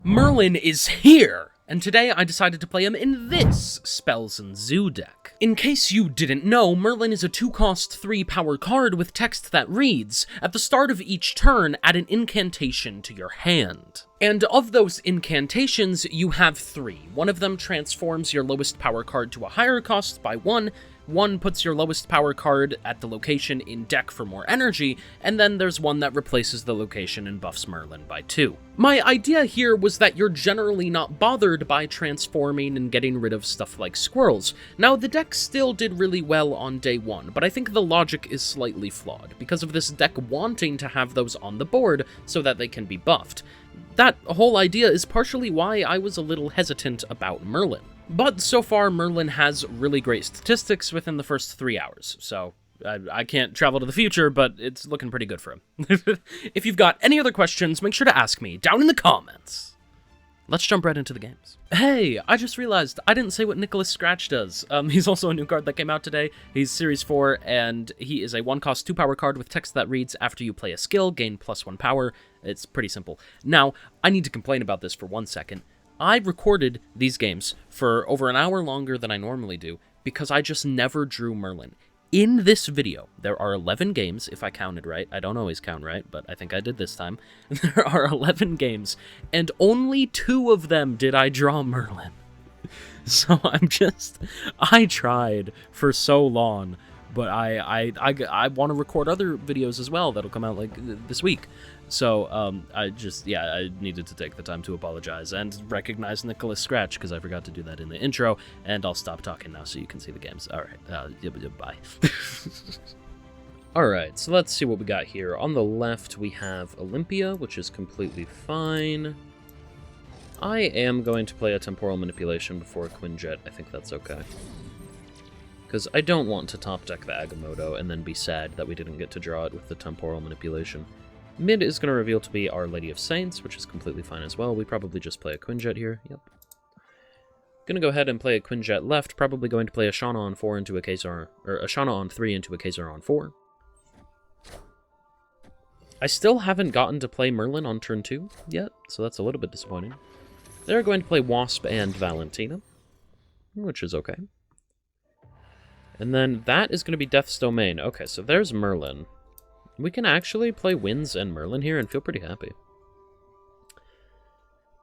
Merlin is here! And today I decided to play him in this Spells and Zoo deck. In case you didn't know, Merlin is a 2-cost 3-power card with text that reads, at the start of each turn, add an incantation to your hand. And of those incantations, you have 3. One of them transforms your lowest power card to a higher cost by 1, one puts your lowest power card at the location in deck for more energy, and then there's one that replaces the location and buffs Merlin by 2. My idea here was that you're generally not bothered by transforming and getting rid of stuff like squirrels. Now, the deck still did really well on day 1, but I think the logic is slightly flawed, because of this deck wanting to have those on the board so that they can be buffed. That whole idea is partially why I was a little hesitant about Merlin. But so far, Merlin has really great statistics within the first 3 hours, so I can't travel to the future, but it's looking pretty good for him. If you've got any other questions, make sure to ask me down in the comments. Let's jump right into the games. Hey, I just realized I didn't say what Nicholas Scratch does. He's also a new card that came out today. He's Series 4, and he is a 1-cost 2-power card with text that reads, after you play a skill, gain +1 power. It's pretty simple. Now, I need to complain about this for 1 second. I recorded these games for over an hour longer than I normally do because I just never drew Merlin. In this video, there are 11 games, if I counted right. I don't always count right, but I think I did this time. There are 11 games, and only 2 of them did I draw Merlin. So I tried for so long, but I want to record other videos as well that'll come out like this week. So I needed to take the time to apologize and recognize Nicholas Scratch because I forgot to do that in the intro, and I'll stop talking now so you can see the games. All right, bye. All right, so let's see what we got here. On the left, we have Olympia, which is completely fine. I am going to play a Temporal Manipulation before a Quinjet. I think that's okay. Because I don't want to top deck the Agamotto and then be sad that we didn't get to draw it with the Temporal Manipulation. Mid is going to reveal to be Our Lady of Saints, which is completely fine as well. We probably just play a Quinjet here. Yep. Going to go ahead and play a Quinjet left. Probably going to play a Shauna on 4 into a Khazar, or a Shauna on 3 into a Khazar on 4. I still haven't gotten to play Merlin on turn 2 yet, so that's a little bit disappointing. They're going to play Wasp and Valentina, which is okay. And then that is going to be Death's Domain. Okay, so there's Merlin. We can actually play Winds and Merlin here and feel pretty happy.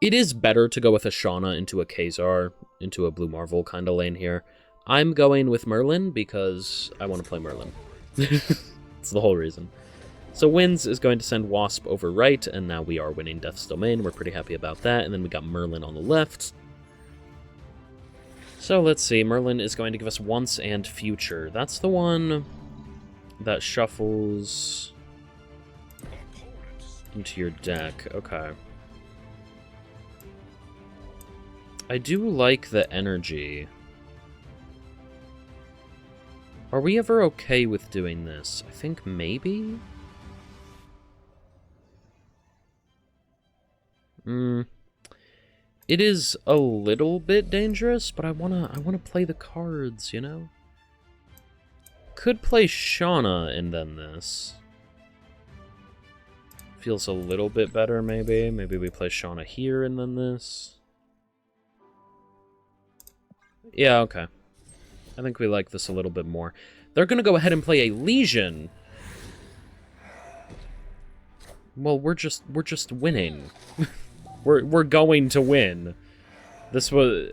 It is better to go with a Shauna into a Khazar, into a Blue Marvel kind of lane here. I'm going with Merlin because I want to play Merlin. That's the whole reason. So Winds is going to send Wasp over right, and now we are winning Death's Domain. We're pretty happy about that. And then we got Merlin on the left. So let's see. Merlin is going to give us Once and Future. That's the one that shuffles into your deck. Okay. I do like the energy. Are we ever okay with doing this? I think maybe? It is a little bit dangerous, but I wanna play the cards, you know? Could play Shauna and then this. Feels a little bit better, maybe. Maybe we play Shauna here and then this. Yeah, okay. I think we like this a little bit more. They're gonna go ahead and play a Legion. Well, we're just winning. we're going to win. This was...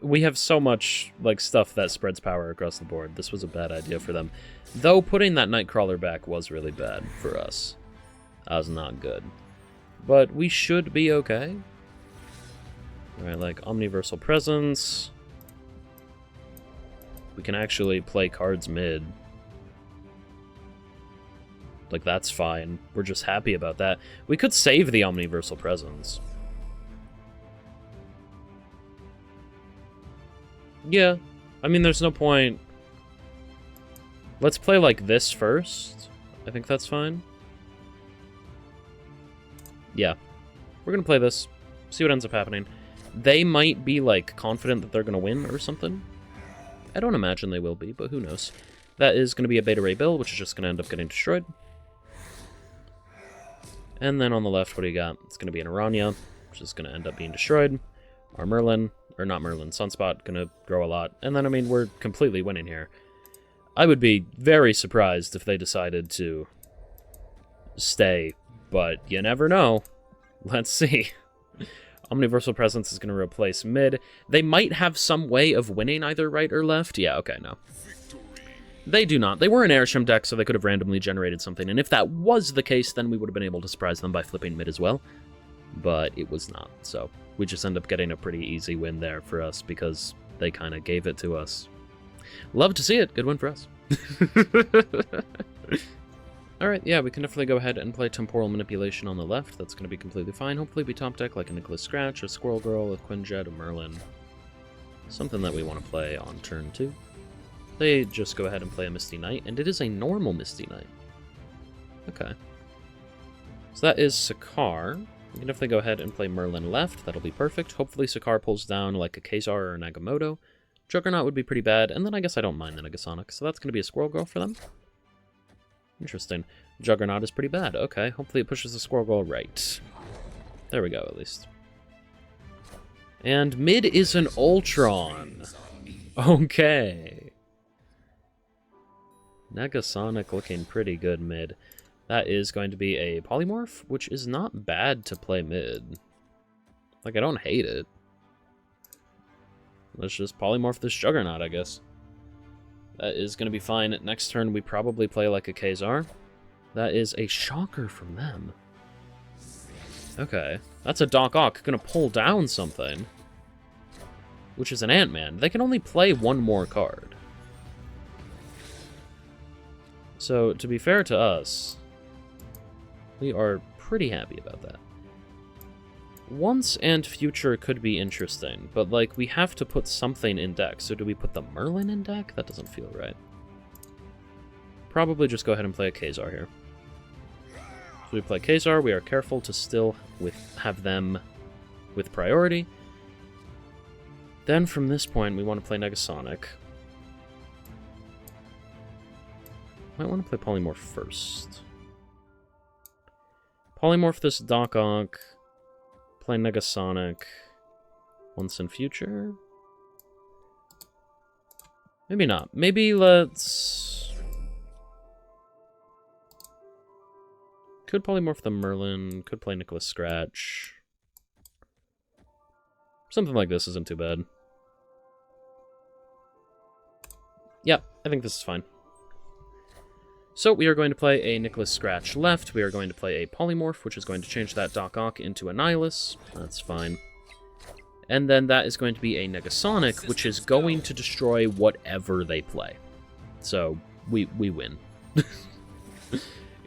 We have so much, like, stuff that spreads power across the board. This was a bad idea for them. Though putting that Nightcrawler back was really bad for us. That was not good. But we should be okay. Alright, like, Omniversal Presence. We can actually play cards mid. Like, that's fine. We're just happy about that. We could save the Omniversal Presence. Yeah, I mean, there's no point. Let's play like this first. I think that's fine. Yeah, we're gonna play this, see what ends up happening. They might be, like, confident that they're gonna win or something. I don't imagine they will be, but who knows. That is gonna be a Beta Ray Bill, which is just gonna end up getting destroyed. And then on the left, what do you got? It's gonna be an Aranya. which is going to end up being destroyed. Our Merlin, or not Merlin, Sunspot, going to grow a lot. And then, I mean, we're completely winning here. I would be very surprised if they decided to stay, but you never know. Let's see. Omniversal Presence is going to replace mid. They might have some way of winning either right or left. Yeah, okay, no. They do not. They were an Airshim deck, so they could have randomly generated something. And if that was the case, then we would have been able to surprise them by flipping mid as well. But it was not. So we just end up getting a pretty easy win there for us because they kind of gave it to us. Love to see it. Good win for us. Alright, yeah, we can definitely go ahead and play Temporal Manipulation on the left. That's going to be completely fine. Hopefully we top deck like a Nicholas Scratch, a Squirrel Girl, a Quinjet, a Merlin. Something that we want to play on turn 2. They just go ahead and play a Misty Knight, and it is a normal Misty Knight. Okay. So that is Sakaar. We can definitely go ahead and play Merlin left. That'll be perfect. Hopefully Sakaar pulls down like a Kazar or an Agamotto. Juggernaut would be pretty bad, and then I guess I don't mind the Negasonic, so that's going to be a Squirrel Girl for them. Interesting. Juggernaut is pretty bad. Okay, hopefully it pushes the Squirrel Girl right. There we go, at least. And mid is an Ultron. Okay. Negasonic looking pretty good mid. That is going to be a Polymorph, which is not bad to play mid. Like, I don't hate it. Let's just Polymorph this Juggernaut, I guess. That is going to be fine. Next turn, we probably play like a Kazar. That is a shocker from them. Okay. That's a Doc Ock going to pull down something. Which is an Ant-Man. They can only play one more card. So, to be fair to us, we are pretty happy about that. Once and Future could be interesting, but, like, we have to put something in deck. So do we put the Merlin in deck? That doesn't feel right. Probably just go ahead and play a Kazar here. So we play Kazar, we are careful to still have them with priority. Then from this point, we want to play Negasonic. Might want to play Polymorph first. Polymorph this Doc Ock. Play Negasonic. Once in Future? Maybe not. Maybe let's... Could Polymorph the Merlin. Could play Nicholas Scratch. Something like this isn't too bad. Yeah, I think this is fine. So we are going to play a Nicholas Scratch left. We are going to play a Polymorph, which is going to change that Doc Ock into a Nihilus. That's fine. And then that is going to be a Negasonic, which is going to destroy whatever they play. So we win.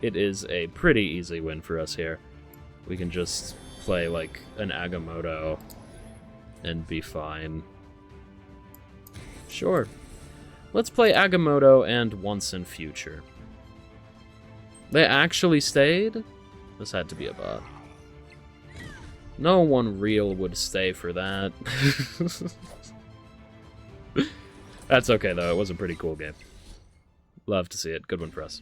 It is a pretty easy win for us here. We can just play like an Agamotto and be fine. Sure. Let's play Agamotto and Once in Future. They actually stayed? This had to be a bot. No one real would stay for that. That's okay, though. It was a pretty cool game. Love to see it. Good one for us.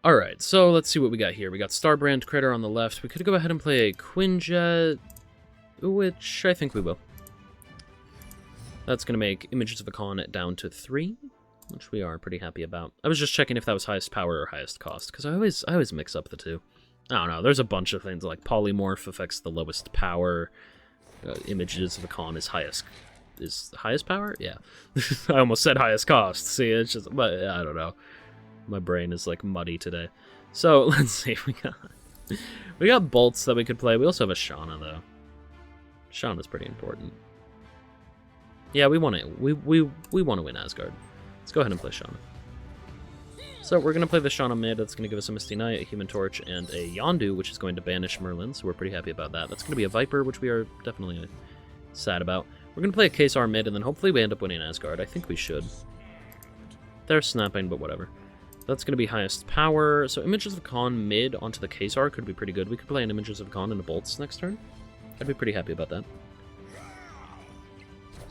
Alright, so let's see what we got here. We got Starbrand Critter on the left. We could go ahead and play a Quinjet, which I think we will. That's going to make Images of a Con down to 3, which we are pretty happy about. I was just checking if that was highest power or highest cost, because I always mix up the two. I don't know, there's a bunch of things, like Polymorph affects the lowest power, Images of a Con is highest power? Yeah. I almost said highest cost. See, it's just, but I don't know. My brain is, like, muddy today. So, let's see, we got bolts that we could play. We also have a Shauna, though. Shauna's pretty important. Yeah, we want to win Asgard. Let's go ahead and play Shauna. So we're going to play the Shauna mid. That's going to give us a Misty Knight, a Human Torch, and a Yondu, which is going to banish Merlin, so we're pretty happy about that. That's going to be a Viper, which we are definitely sad about. We're going to play a Kazar mid, and then hopefully we end up winning Asgard. I think we should. They're snapping, but whatever. That's going to be highest power. So Images of Khan mid onto the Kazar could be pretty good. We could play an Images of Khan and a Bolts next turn. I'd be pretty happy about that.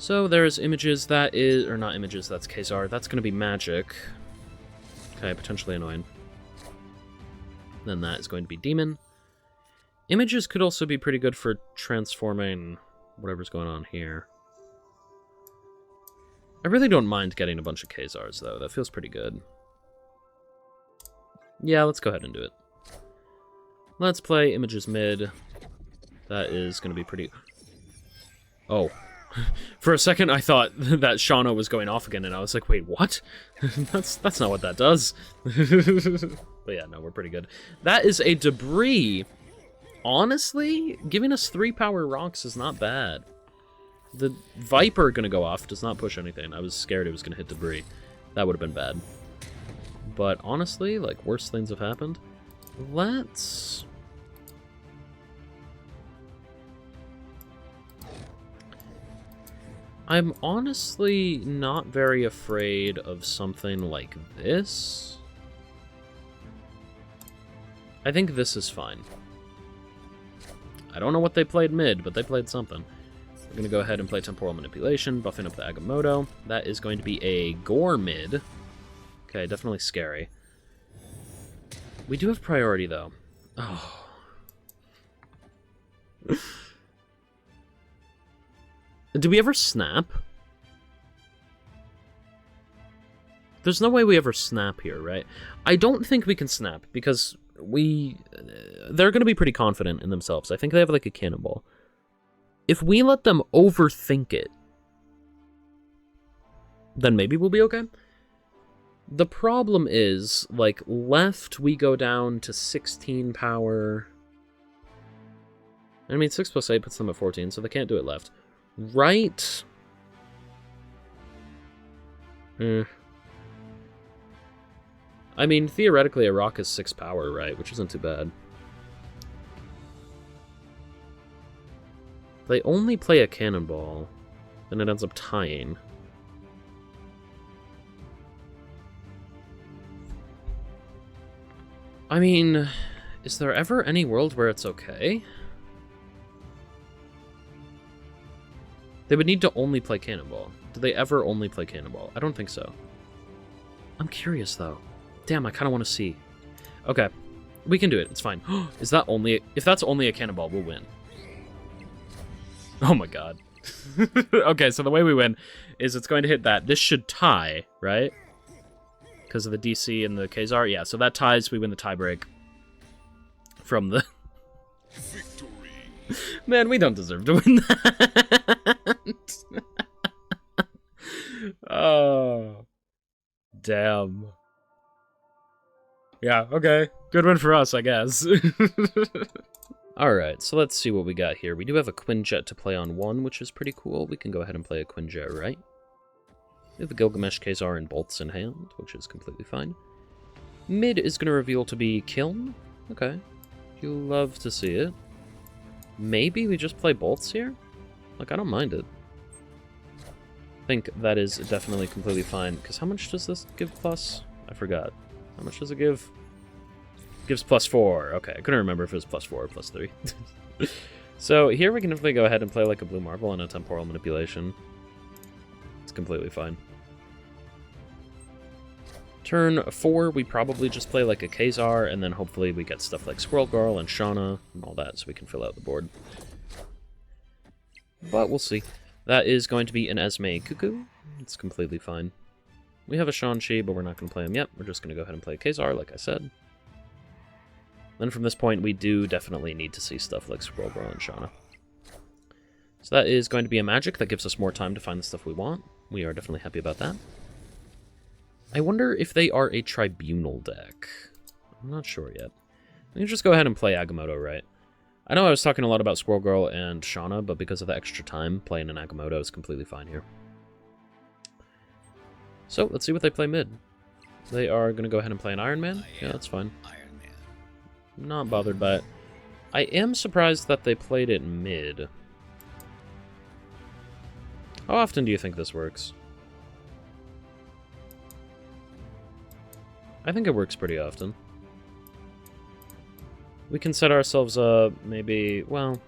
So there's Images, that is, or not Images, that's Kazar. That's going to be Magic. Okay, potentially annoying. then that is going to be Demon. Images could also be pretty good for transforming whatever's going on here. I really don't mind getting a bunch of Khazars, though. That feels pretty good. Yeah, let's go ahead and do it. Let's play Images mid. That is going to be pretty... Oh. For a second, I thought that Shauna was going off again, and I was like, wait, what? That's not what that does. But yeah, no, we're pretty good. That is a Debris. Honestly, giving us 3 power rocks is not bad. The Viper gonna go off does not push anything. I was scared it was gonna hit Debris. That would have been bad. But honestly, like, worse things have happened. Let's... I'm honestly not very afraid of something like this. I think this is fine. I don't know what they played mid, but they played something. We're going to go ahead and play Temporal Manipulation, buffing up the Agamotto. That is going to be a Gore mid. Okay, definitely scary. We do have priority, though. Oh. Did we ever snap? There's no way we ever snap here, right? I don't think we can snap, because they're going to be pretty confident in themselves. I think they have, like, a cannonball. If we let them overthink it, then maybe we'll be okay. The problem is, like, left we go down to 16 power. I mean, 6 plus 8 puts them at 14, so they can't do it left. Right? I mean, theoretically, a rock is 6 power, right? Which isn't too bad. They only play a cannonball, then it ends up tying. I mean, is there ever any world where it's okay? They would need to only play cannonball. Do they ever only play cannonball? I don't think so. I'm curious, though. Damn, I kind of want to see. Okay, we can do it. It's fine. Is that only... If that's only a cannonball, we'll win. Oh my god. Okay, so the way we win is it's going to hit that. This should tie, right? Because of the DC and the Khazar? Yeah, so that ties. We win the tiebreak from the... Victory. Man, we don't deserve to win that. Oh. Damn. Yeah, okay. Good win for us, I guess. Alright, so let's see what we got here. We do have a Quinjet to play on 1, which is pretty cool. We can go ahead and play a Quinjet, right? We have a Gilgamesh Khazar and bolts in hand, which is completely fine. Mid is going to reveal to be Kiln. Okay. You'll love to see it. Maybe we just play bolts here? Like, I don't mind it. I think that is definitely completely fine. Because how much does this give plus? I forgot. How much does it give? Gives +4. Okay, I couldn't remember if it was +4 or +3. So here we can definitely go ahead and play like a Blue Marble and a Temporal Manipulation. It's completely fine. Turn 4, we probably just play like a Khazar, and then hopefully we get stuff like Squirrel Girl and Shauna and all that so we can fill out the board. But we'll see. That is going to be an Esme Cuckoo. It's completely fine. We have a Shang-Chi, but we're not going to play him yet. We're just going to go ahead and play Khazar, like I said. Then from this point, we do definitely need to see stuff like Squirrel Girl and Shauna. So that is going to be a magic that gives us more time to find the stuff we want. We are definitely happy about that. I wonder if they are a Tribunal deck. I'm not sure yet. We can just go ahead and play Agamotto, right? I know I was talking a lot about Squirrel Girl and Shauna, but because of the extra time, playing an Agamotto is completely fine here. So, let's see what they play mid. They are going to go ahead and play an Iron Man. Yeah, that's fine. Not bothered by it. I am surprised that they played it mid. How often do you think this works? I think it works pretty often. We can set ourselves up, maybe, well...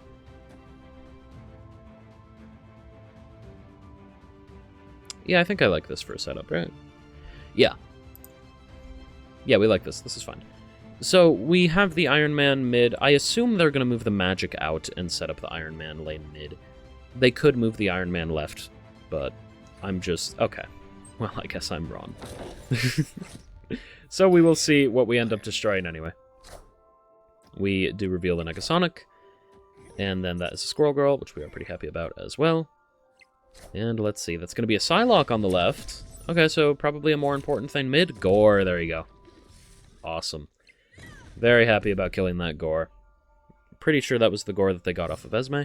Yeah, I think I like this for a setup, right? Yeah. Yeah, we like this. This is fine. So, we have the Iron Man mid. I assume they're going to move the magic out and set up the Iron Man lane mid. They could move the Iron Man left, but I'm just... Okay. Well, I guess I'm wrong. So we will see what we end up destroying anyway. We do reveal the Negasonic, and then that is a Squirrel Girl, which we are pretty happy about as well. And let's see, that's going to be a Psylocke on the left. Okay, so probably a more important thing mid. Gore, there you go. Awesome. Very happy about killing that Gore. Pretty sure that was the Gore that they got off of Esme.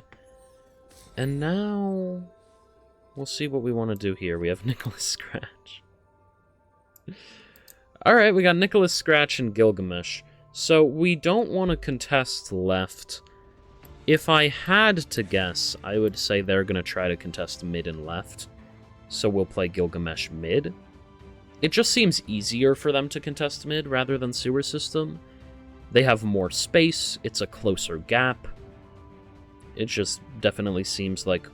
And now... we'll see what we want to do here. We have Nicholas Scratch. Alright, we got Nicholas Scratch and Gilgamesh. So we don't want to contest left. If I had to guess, I would say they're going to try to contest mid and left. So we'll play Gilgamesh mid. It just seems easier for them to contest mid rather than sewer system. They have more space, it's a closer gap. It just definitely seems like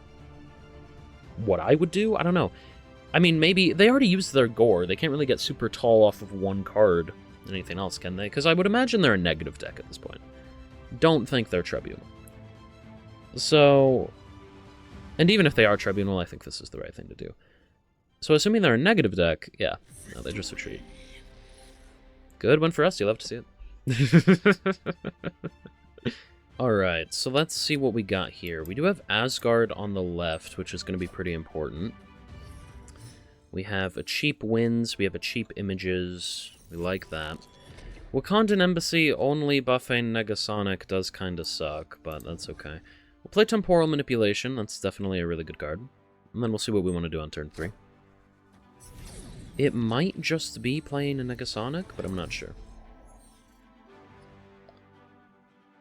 what I would do? I don't know. I mean, maybe... they already used their Gore. They can't really get super tall off of one card. Anything else, can they? Because I would imagine they're a negative deck at this point. Don't think they're Tribunal. So... and even if they are Tribunal, I think this is the right thing to do. So assuming they're a negative deck, yeah. No, they just retreat. Good one for us. You love to see it. Alright, so let's see what we got here. We do have Asgard on the left, which is going to be pretty important. We have a cheap Winds, we have a cheap Images. We like that. Wakandan Embassy only buffing Negasonic does kind of suck, but that's okay. We'll play Temporal Manipulation, that's definitely a really good card. And then we'll see what we want to do on turn 3. It might just be playing a Negasonic, but I'm not sure.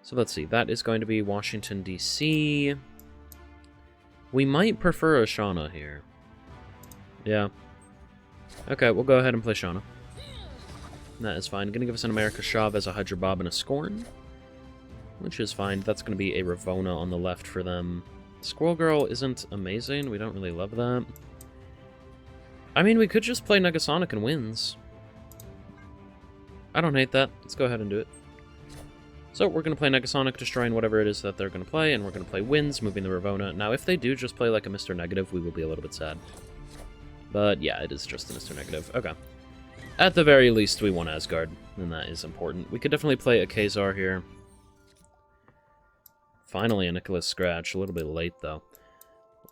So let's see, that is going to be Washington, D.C. We might prefer a Shauna here. Yeah. Okay, we'll go ahead and play Shauna. That is fine. Gonna give us an America Shav as a Hydra Bob and a Scorn. Which is fine. That's gonna be a Ravona on the left for them. Squirrel Girl isn't amazing. We don't really love that. I mean, we could just play Negasonic and Winds. I don't hate that. Let's go ahead and do it. So we're going to play Negasonic, destroying whatever it is that they're going to play, and we're going to play Winds, moving the Ravona. Now, if they do just play like a Mr. Negative, we will be a little bit sad. But yeah, it is just a Mr. Negative. Okay. At the very least, we want Asgard, and that is important. We could definitely play a Khazar here. Finally, a Nicholas Scratch. A little bit late, though.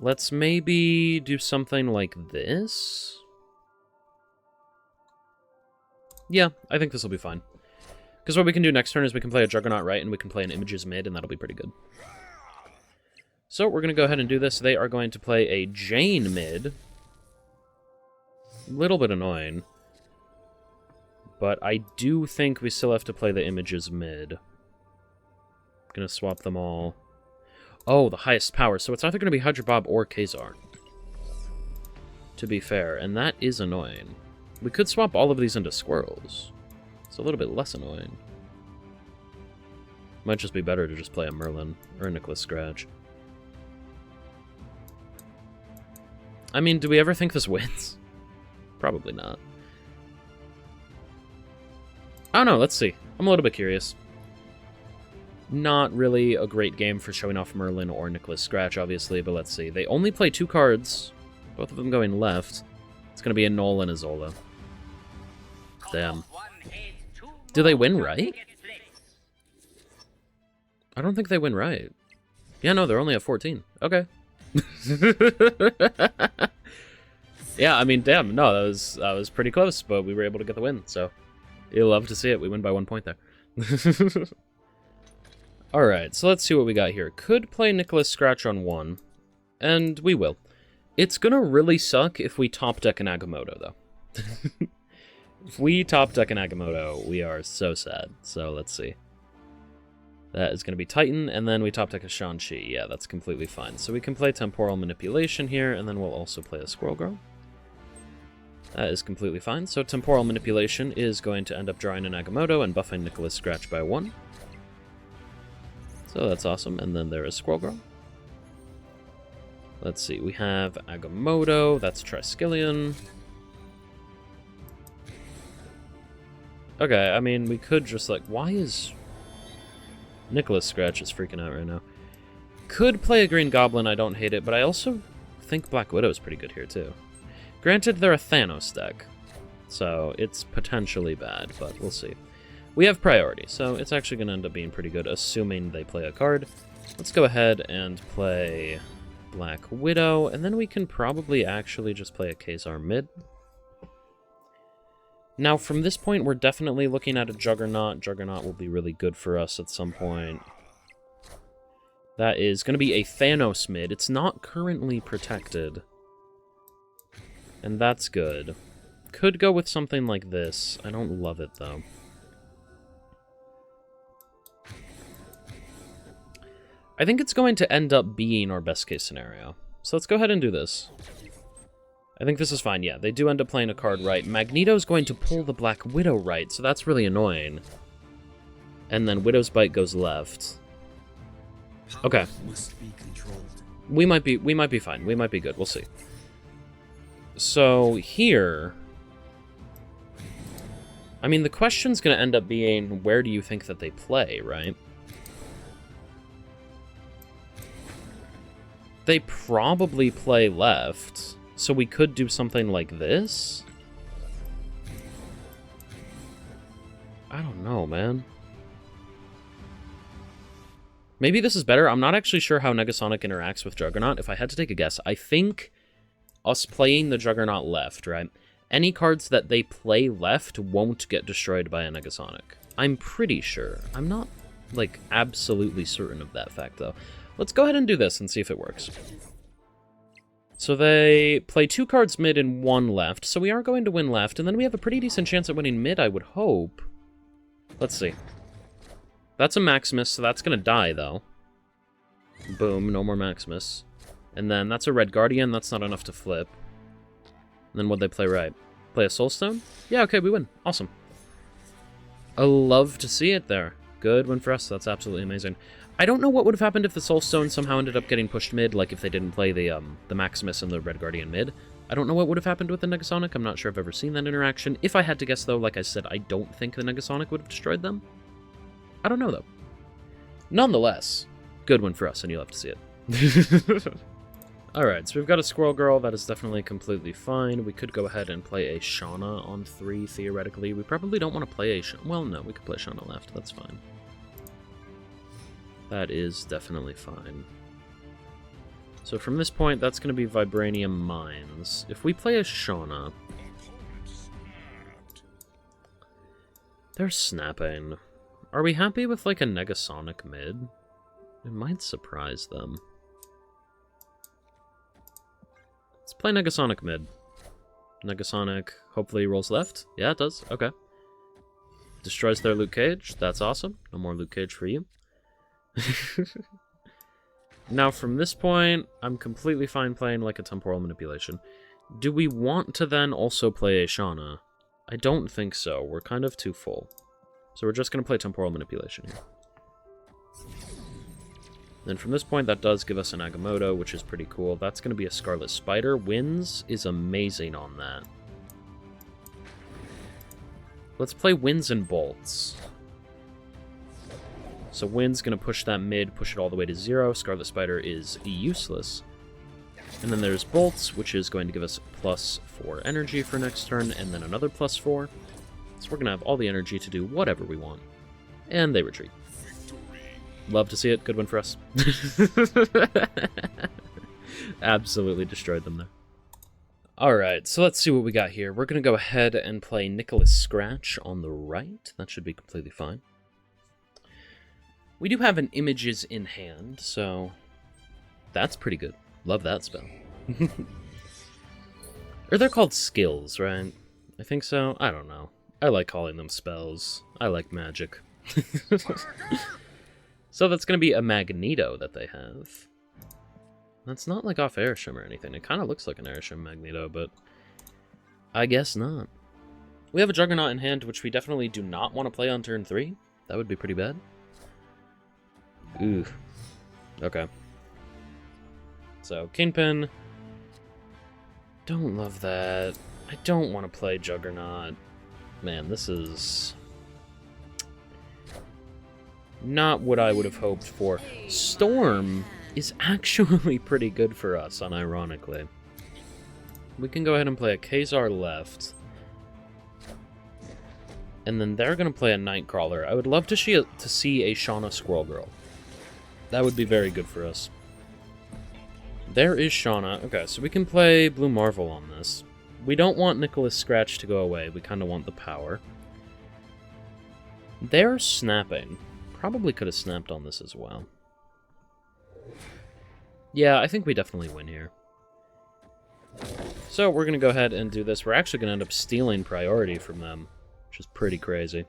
Let's maybe do something like this? Yeah, I think this will be fine. Because what we can do next turn is we can play a Juggernaut right, and we can play an Images mid, and that'll be pretty good. So we're going to go ahead and do this. They are going to play a Jane mid. A little bit annoying. But I do think we still have to play the Images mid. I'm going to swap them all. Oh, the highest power. So it's either going to be Hydra Bob or Khazar. To be fair, and that is annoying. We could swap all of these into squirrels. It's a little bit less annoying. Might just be better to just play a Merlin or a Nicholas Scratch. I mean, do we ever think this wins? Probably not. I don't know, let's see. I'm a little bit curious. Not really a great game for showing off Merlin or Nicholas Scratch, obviously, but let's see. They only play 2 cards, both of them going left. It's going to be a Null and a Zola. Damn. Do they win right? I don't think they win right. Yeah, no, they're only at 14. Okay. Yeah, I mean, damn, no, that was pretty close, but we were able to get the win, so you'll love to see it. We win by 1 point there. Alright, so let's see what we got here. Could play Nicholas Scratch on 1, and we will. It's gonna really suck if we top deck an Agamotto, though. If we top deck an Agamotto, we are so sad. So let's see. That is going to be Titan, and then we top deck a Shang-Chi. Yeah, that's completely fine. So we can play Temporal Manipulation here, and then we'll also play a Squirrel Girl. That is completely fine. So Temporal Manipulation is going to end up drawing an Agamotto and buffing Nicholas Scratch by 1. So that's awesome. And then there is Squirrel Girl. Let's see. We have Agamotto. That's Triskelion. Okay, I mean, we could just, like... Why is... Nicholas Scratch is freaking out right now. Could play a Green Goblin, I don't hate it, but I also think Black Widow is pretty good here, too. Granted, they're a Thanos deck, so it's potentially bad, but we'll see. We have priority, so it's actually going to end up being pretty good, assuming they play a card. Let's go ahead and play Black Widow, and then we can probably actually just play a Khazar mid. Now, from this point, we're definitely looking at a Juggernaut. Juggernaut will be really good for us at some point. That is going to be a Thanos mid. It's not currently protected. And that's good. Could go with something like this. I don't love it, though. I think it's going to end up being our best case scenario. So let's go ahead and do this. I think this is fine, yeah. They do end up playing a card right. Magneto's going to pull the Black Widow right, so that's really annoying. And then Widow's Bite goes left. Okay. We might be fine. We might be good. We'll see. So here... I mean, the question's going to end up being, where do you think that they play, right? They probably play left, so we could do something like this? I don't know, man. Maybe this is better. I'm not actually sure how Negasonic interacts with Juggernaut. If I had to take a guess, I think us playing the Juggernaut left, right? Any cards that they play left won't get destroyed by a Negasonic. I'm pretty sure. I'm not, like, absolutely certain of that fact, though. Let's go ahead and do this and see if it works. So they play 2 cards mid and 1 left, so we are going to win left, and then we have a pretty decent chance at winning mid, I would hope. Let's see. That's a Maximus, so that's going to die, though. Boom, no more Maximus. And then that's a Red Guardian, that's not enough to flip. And then what'd they play right? Play a Soulstone? Yeah, okay, we win. Awesome. I love to see it there. Good win for us, that's absolutely amazing. I don't know what would have happened if the Soulstone somehow ended up getting pushed mid, like if they didn't play the Maximus and the Red Guardian mid. I don't know what would have happened with the Negasonic. I'm not sure I've ever seen that interaction. If I had to guess, though, like I said, I don't think the Negasonic would have destroyed them. I don't know, though. Nonetheless, good one for us, and you'll have to see it. Alright, so we've got a Squirrel Girl. That is definitely completely fine. We could go ahead and play a Shauna on 3, theoretically. We probably don't want to play a Shauna. Well, no, we could play Shauna left. That's fine. That is definitely fine. So from this point, that's going to be Vibranium Mines. If we play a Shauna... They're snapping. Are we happy with, like, a Negasonic mid? It might surprise them. Let's play Negasonic mid. Negasonic hopefully rolls left. Yeah, it does. Okay. Destroys their Luke Cage. That's awesome. No more Luke Cage for you. Now, from this point, I'm completely fine playing like a Temporal Manipulation. Do we want to then also play a Shauna? I don't think so. We're kind of too full. So we're just going to play Temporal Manipulation here. Then from this point, that does give us an Agamotto, which is pretty cool. That's going to be a Scarlet Spider. Winds is amazing on that. Let's play Winds and Bolts. So Wind's going to push that mid, push it all the way to 0. Scarlet Spider is useless. And then there's Bolts, which is going to give us +4 energy for next turn, and then another +4. So we're going to have all the energy to do whatever we want. And they retreat. Love to see it. Good one for us. Absolutely destroyed them there. Alright, so let's see what we got here. We're going to go ahead and play Nicholas Scratch on the right. That should be completely fine. We do have an Images in hand, so that's pretty good. Love that spell. Or they're called skills, right? I think so. I don't know. I like calling them spells. I like magic. So that's going to be a Magneto that they have. That's not like off Airshim or anything. It kind of looks like an Airshim Magneto, but I guess not. We have a Juggernaut in hand, which we definitely do not want to play on turn 3. That would be pretty bad. Ooh. Okay. So, Kingpin. Don't love that. I don't want to play Juggernaut. Man, this is Not what I would have hoped for. Storm is actually pretty good for us, unironically. We can go ahead and play a Khazar left. And then they're going to play a Nightcrawler. I would love to see a Shauna Squirrel Girl. That would be very good for us. There is Shauna. Okay, so we can play Blue Marvel on this. We don't want Nicholas Scratch to go away. We kind of want the power. They're snapping. Probably could have snapped on this as well. Yeah, I think we definitely win here. So we're going to go ahead and do this. We're actually going to end up stealing priority from them, which is pretty crazy.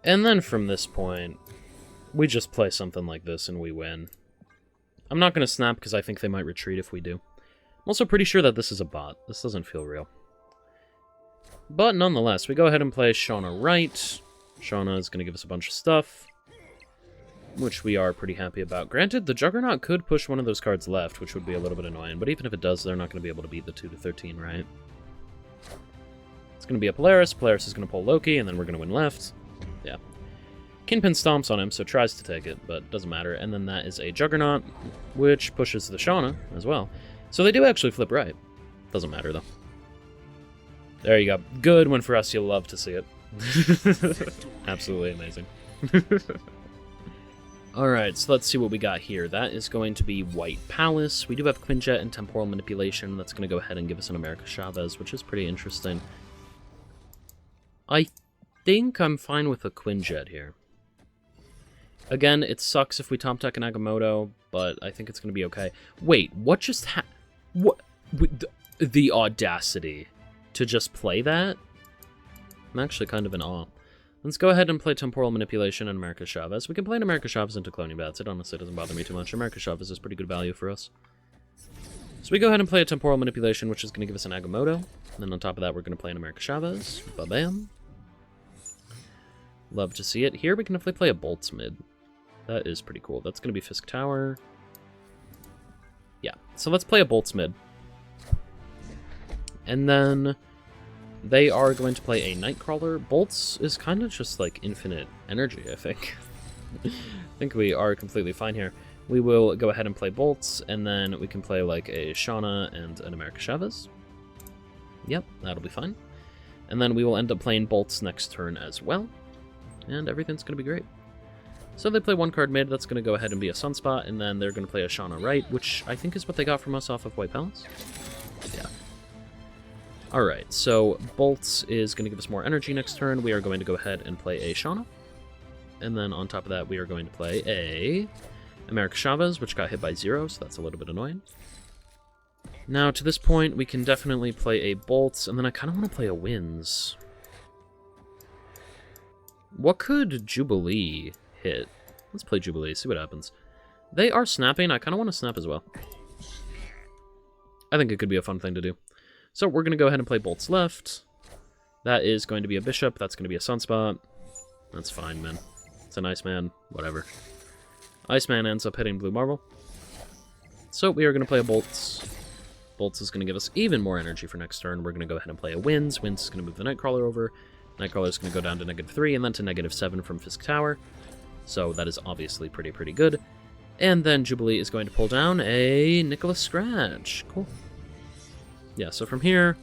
And then from this point, we just play something like this and we win. I'm not going to snap because I think they might retreat if we do. I'm also pretty sure that this is a bot. This doesn't feel real. But nonetheless, we go ahead and play Shauna right. Shauna is going to give us a bunch of stuff, which we are pretty happy about. Granted, the Juggernaut could push one of those cards left, which would be a little bit annoying, but even if it does, they're not going to be able to beat the 2-13, right? It's going to be a Polaris. Polaris is going to pull Loki, and then we're going to win left. Yeah. Kingpin stomps on him, so tries to take it, but doesn't matter. And then that is a Juggernaut, which pushes the Shauna as well. So they do actually flip right. Doesn't matter, though. There you go. Good one for us. You'll love to see it. Absolutely amazing. Alright, so let's see what we got here. That is going to be White Palace. We do have Quinjet and Temporal Manipulation. That's going to go ahead and give us an America Chavez, which is pretty interesting. I think I'm fine with a Quinjet here. Again, it sucks if we top deck an Agamotto, but I think it's going to be okay. Wait, what just what? The audacity to just play that? I'm actually kind of in awe. Let's go ahead and play Temporal Manipulation and America Chavez. We can play an America Chavez into Cloning Bats. It honestly doesn't bother me too much. America Chavez is pretty good value for us. So we go ahead and play a Temporal Manipulation, which is going to give us an Agamotto. And then on top of that, we're going to play an America Chavez. Ba-bam. Love to see it. Here we can definitely play a Bolts mid. That is pretty cool. That's going to be Fisk Tower. Yeah, so let's play a Bolts mid. And then they are going to play a Nightcrawler. Bolts is kind of just like infinite energy, I think. I think we are completely fine here. We will go ahead and play Bolts, and then we can play like a Shauna and an America Chavez. Yep, that'll be fine. And then we will end up playing Bolts next turn as well. And everything's going to be great. So they play one card mid, that's going to go ahead and be a Sunspot, and then they're going to play a Shauna right, which I think is what they got from us off of White Palace. Yeah. Alright, so Bolts is going to give us more energy next turn. We are going to go ahead and play a Shauna. And then on top of that, we are going to play a America Chavez, which got hit by 0, so that's a little bit annoying. Now, to this point, we can definitely play a Bolts, and then I kind of want to play a Winds. What could Jubilee hit? Let's play Jubilee, see what happens. They are snapping. I kind of want to snap as well. I think it could be a fun thing to do. So we're going to go ahead and play Bolts left. That is going to be a Bishop. That's going to be a Sunspot. That's fine, man. It's an Iceman. Whatever. Iceman ends up hitting Blue Marvel. So we are going to play a Bolts. Bolts is going to give us even more energy for next turn. We're going to go ahead and play a Winds. Winds is going to move the Nightcrawler over. Nightcrawler is going to go down to -3 and then to -7 from Fisk Tower. So that is obviously pretty good. And then Jubilee is going to pull down a Nicholas Scratch. Cool. Yeah, so from here,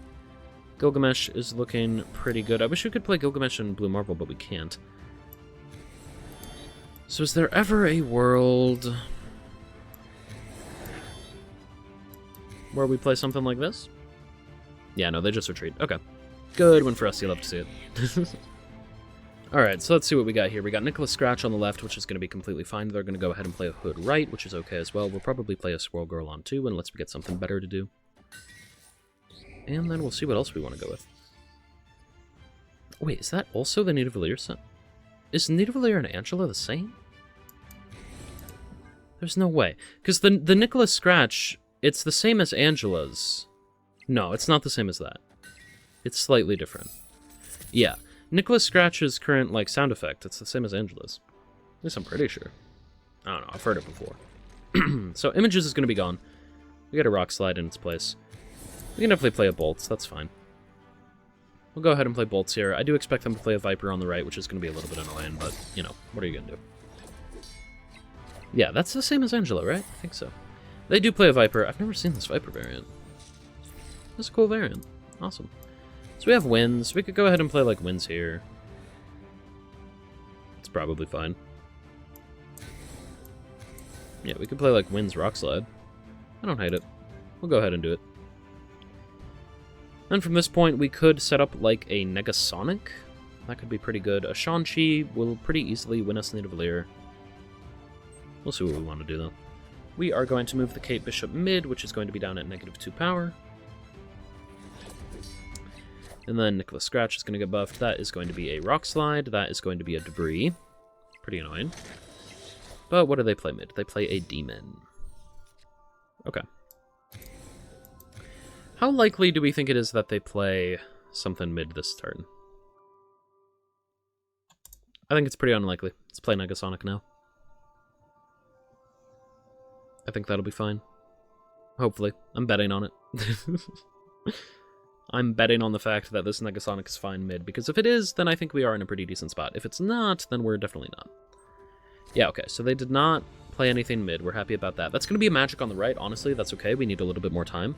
Gilgamesh is looking pretty good. I wish we could play Gilgamesh and Blue Marvel, but we can't. So is there ever a world where we play something like this? Yeah, no, they just retreat. Okay. Good one for us. You'll love to see it. Alright, so let's see what we got here. We got Nicholas Scratch on the left, which is going to be completely fine. They're going to go ahead and play a Hood right, which is okay as well. We'll probably play a Squirrel Girl on 2 unless we get something better to do. And then we'll see what else we want to go with. Wait, is that also the Nidavellir set? Is Nidavellir and Angela the same? There's no way. Because the Nicholas Scratch, it's the same as Angela's. No, it's not the same as that. It's slightly different. Yeah. Nicholas Scratch's current, like, sound effect, it's the same as Angela's. At least I'm pretty sure. I don't know, I've heard it before. So, Images is going to be gone. We got a Rock Slide in its place. We can definitely play a Bolts, that's fine. We'll go ahead and play Bolts here. I do expect them to play a Viper on the right, which is going to be a little bit annoying, but, you know, what are you going to do? Yeah, that's the same as Angela, right? I think so. They do play a Viper. I've never seen this Viper variant. That's a cool variant. Awesome. So we have Winds. We could go ahead and play, like, Winds here. It's probably fine. Yeah, we could play, like, Winds Rock Slide. I don't hate it. We'll go ahead and do it. And from this point, we could set up, like, a Negasonic. That could be pretty good. A Shang-Chi will pretty easily win us Nidavellir. We'll see what we want to do, though. We are going to move the Kate Bishop mid, which is going to be down at -2 power. And then Nicholas Scratch is going to get buffed. That is going to be a Rock Slide. That is going to be a Debris. Pretty annoying. But what do they play mid? They play a Demon. Okay. How likely do we think it is that they play something mid this turn? I think it's pretty unlikely. Let's play Negasonic now. I think that'll be fine. Hopefully. I'm betting on it. I'm betting on the fact that this Negasonic is fine mid, because if it is, then I think we are in a pretty decent spot. If it's not, then we're definitely not. Yeah, okay, so they did not play anything mid. We're happy about that. That's going to be a Magic on the right, honestly. That's okay. We need a little bit more time.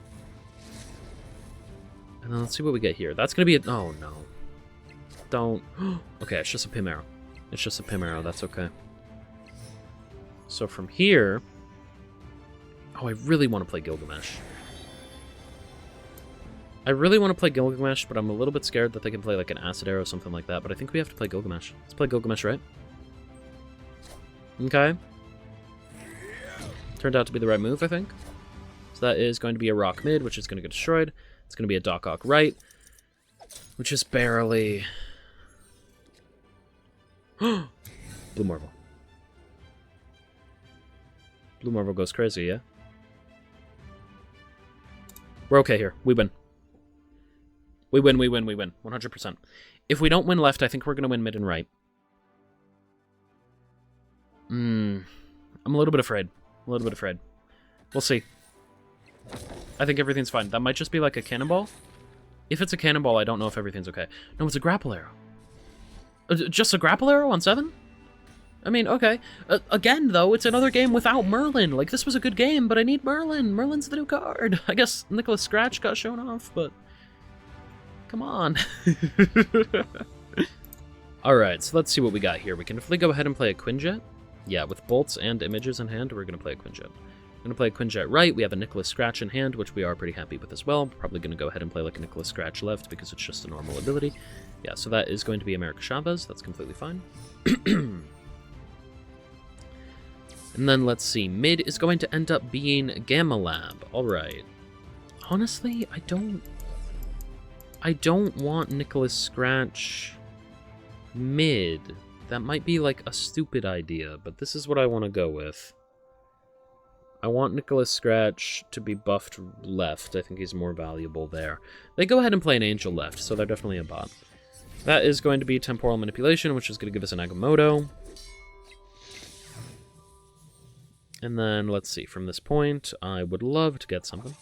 And then let's see what we get here. That's going to be a... Oh, no. Don't... Okay, it's just a Pim Arrow. It's just a Pim Arrow. That's okay. So from here... Oh, I really want to play Gilgamesh. I really want to play Gilgamesh, but I'm a little bit scared that they can play like an Acid Arrow or something like that, but I think we have to play Gilgamesh. Let's play Gilgamesh, right? Okay. Turned out to be the right move, I think. So that is going to be a Rock mid, which is going to get destroyed. It's going to be a Doc Ock right, which is barely... Blue Marvel. Blue Marvel goes crazy, yeah? We're okay here. We win. We win, we win, we win. 100%. If we don't win left, I think we're going to win mid and right. I'm a little bit afraid. A little bit afraid. We'll see. I think everything's fine. That might just be like a cannonball. If it's a cannonball, I don't know if everything's okay. No, it's a grapple arrow. Just a grapple arrow on 7? I mean, okay. Again, though, it's another game without Merlin. Like, this was a good game, but I need Merlin. Merlin's the new card. I guess Nicholas Scratch got shown off, but... Come on. Alright, so let's see what we got here. We can definitely go ahead and play a Quinjet. Yeah, with bolts and images in hand, we're going to play a Quinjet. We're going to play a Quinjet right. We have a Nicholas Scratch in hand, which we are pretty happy with as well. Probably going to go ahead and play like a Nicholas Scratch left because it's just a normal ability. Yeah, so that is going to be America Chavez. That's completely fine. And then let's see. Mid is going to end up being Gamma Lab. Alright. Honestly, I don't want Nicholas Scratch mid. That might be like a stupid idea, but this is what I want to go with. I want Nicholas Scratch to be buffed left. I think he's more valuable there. They go ahead and play an Angel left, so they're definitely a bot. That is going to be Temporal Manipulation, which is going to give us an Agamotto. And then, let's see, from this point, I would love to get something.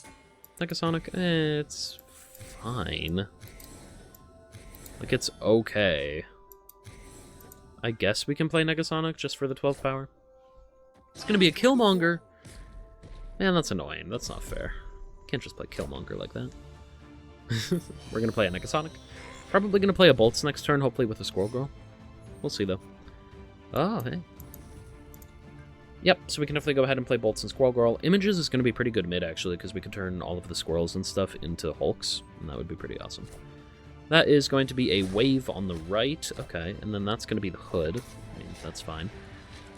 Negasonic, it's fine. Like, it's okay. I guess we can play Negasonic just for the 12 power. It's gonna be a Killmonger. Man, that's annoying. That's not fair. Can't just play Killmonger like that. We're gonna play a Negasonic. Probably gonna play a Bolts next turn, hopefully with a Squirrel Girl. We'll see, though. Oh, hey. Yep, so we can definitely go ahead and play Bolts and Squirrel Girl. Images is going to be pretty good mid, actually, because we can turn all of the squirrels and stuff into Hulks, and that would be pretty awesome. That is going to be a Wave on the right. Okay, and then that's going to be the Hood. I mean, that's fine.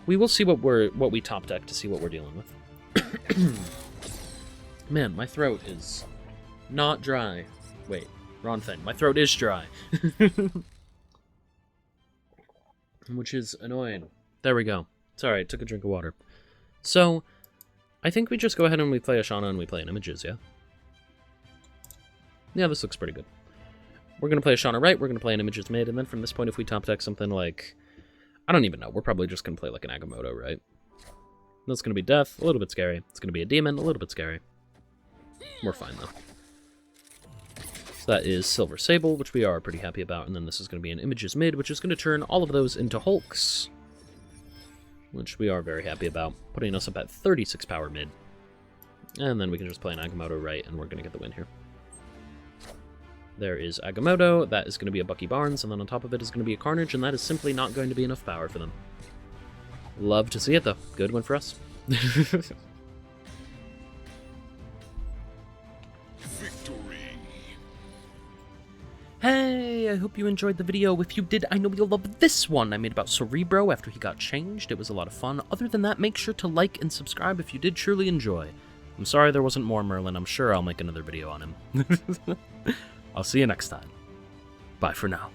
We will see what we top deck to see what we're dealing with. Man, my throat is not dry. Wait, wrong thing. My throat is dry. Which is annoying. There we go. It's alright, took a drink of water. So, I think we just go ahead and we play Ashana and we play an Images, yeah? Yeah, this looks pretty good. We're going to play Ashana right, we're going to play an Images mid, and then from this point if we top deck something like... I don't even know, we're probably just going to play like an Agamotto, right? That's going to be Death, a little bit scary. It's going to be a Demon, a little bit scary. We're fine, though. So That is Silver Sable, which we are pretty happy about, and then this is going to be an Images Mid, which is going to turn all of those into Hulks, which we are very happy about, putting us up at 36 power mid. And then we can just play an Agamotto right, and we're going to get the win here. There is Agamotto, that is going to be a Bucky Barnes, and then on top of it is going to be a Carnage, and that is simply not going to be enough power for them. Love to see it, though. Good one for us. Hey, I hope you enjoyed the video. If you did, I know you'll love this one I made about Cerebro after he got changed. It was a lot of fun. Other than that, make sure to like and subscribe if you did truly enjoy. I'm sorry there wasn't more Merlin. I'm sure I'll make another video on him. I'll see you next time. Bye for now.